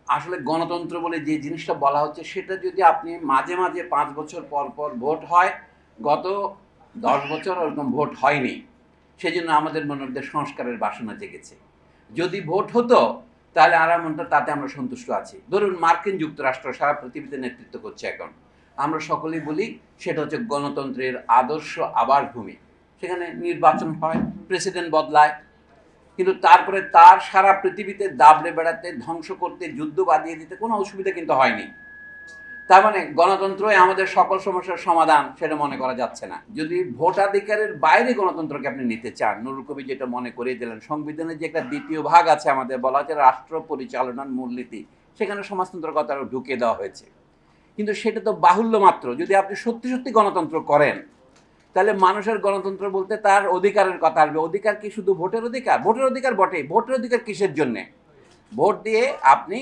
আসলে গণতন্ত্র বলে যে জিনিসটা বলা হচ্ছে সেটা যদি আপনি মাঝে মাঝে 5 বছর পর পর ভোট হয়, গত 10 বছর ওরকম ভোট হয়নি, সেজন্য আমাদের মনের মধ্যে সংস্কারের বাসনা জেগেছে। যদি ভোট হতো তাহলে আরামটা তাতে আমরা সন্তুষ্ট আছি। ধরুন মার্কিন যুক্তরাষ্ট্র সারা পৃথিবীতে নেতৃত্ব করছে এখন, আমরা সকলেই বলি সেটা হচ্ছে গণতন্ত্রের আদর্শ আবাসভূমি। সেখানে নির্বাচন হয়, প্রেসিডেন্ট বদলায়, কিন্তু তারপরে তার সারা পৃথিবীতে দাবড়ে বেড়াতে, ধ্বংস করতে, যুদ্ধ বাঁধিয়ে দিতে কোনো অসুবিধা কিন্তু হয়নি। তার মানে গণতন্ত্রই আমাদের সকল সমস্যার সমাধান সেটা মনে করা যাচ্ছে না। যদি ভোটাধিকারের বাইরে গণতন্ত্রকে আপনি নিতে চান, নুরুল কবির যেটা মনে করিয়ে দিলেন, সংবিধানের যে একটা দ্বিতীয় ভাগ আছে আমাদের, বলা হচ্ছে রাষ্ট্র পরিচালনার মূলনীতি, সেখানে সমাজতন্ত্রের কথা ঢুকিয়ে দেওয়া হয়েছে। কিন্তু সেটা তো বাহুল্য মাত্র। যদি আপনি সত্যি সত্যি গণতন্ত্র করেন তাহলে মানুষের গণতন্ত্র বলতে তার অধিকারের কথা আসবে। অধিকার কি শুধু ভোটের অধিকার? ভোটের অধিকার বটে, ভোটের অধিকার কিসের জন্যে? ভোট দিয়ে আপনি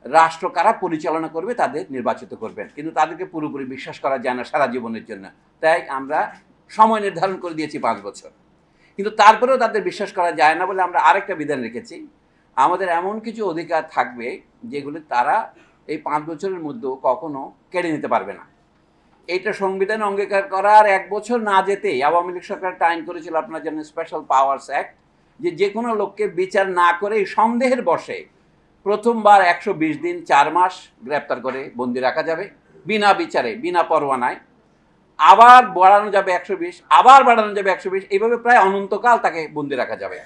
রাষ্ট্র কারা পরিচালনা করবে তাদের নির্বাচিত করবেন, কিন্তু তাদেরকে পুরোপুরি বিশ্বাস করা যায় না সারা জীবনের জন্য। তাই আমরা সময় নির্ধারণ করে দিয়েছি 5 বছর, কিন্তু তারপরেও তাদের বিশ্বাস করা যায় না বলে আমরা আরেকটা বিধান রেখেছি, আমাদের এমন কিছু অধিকার থাকবে যেগুলি তারা এই 5 বছরের মধ্যেও কখনো কেড়ে নিতে পারবে না। এইটা সংবিধানে অঙ্গীকার করার 1 বছর না যেতেই আওয়ামী লীগ সরকার একটা আইন করেছিল, আপনার জন্য স্পেশাল পাওয়ার্স অ্যাক্ট, যে কোনো লোককে বিচার না করে সন্দেহের বশে প্রথমবার 120 দিন 4 মাস গ্রেপ্তার করে বন্দি রাখা যাবে, বিনা বিচারে, বিনা পরোয়ানায়। আবার বাড়ানো যাবে 120, আবার বাড়ানো যাবে 120, এইভাবে প্রায় অনন্তকাল তাকে বন্দি রাখা যাবে।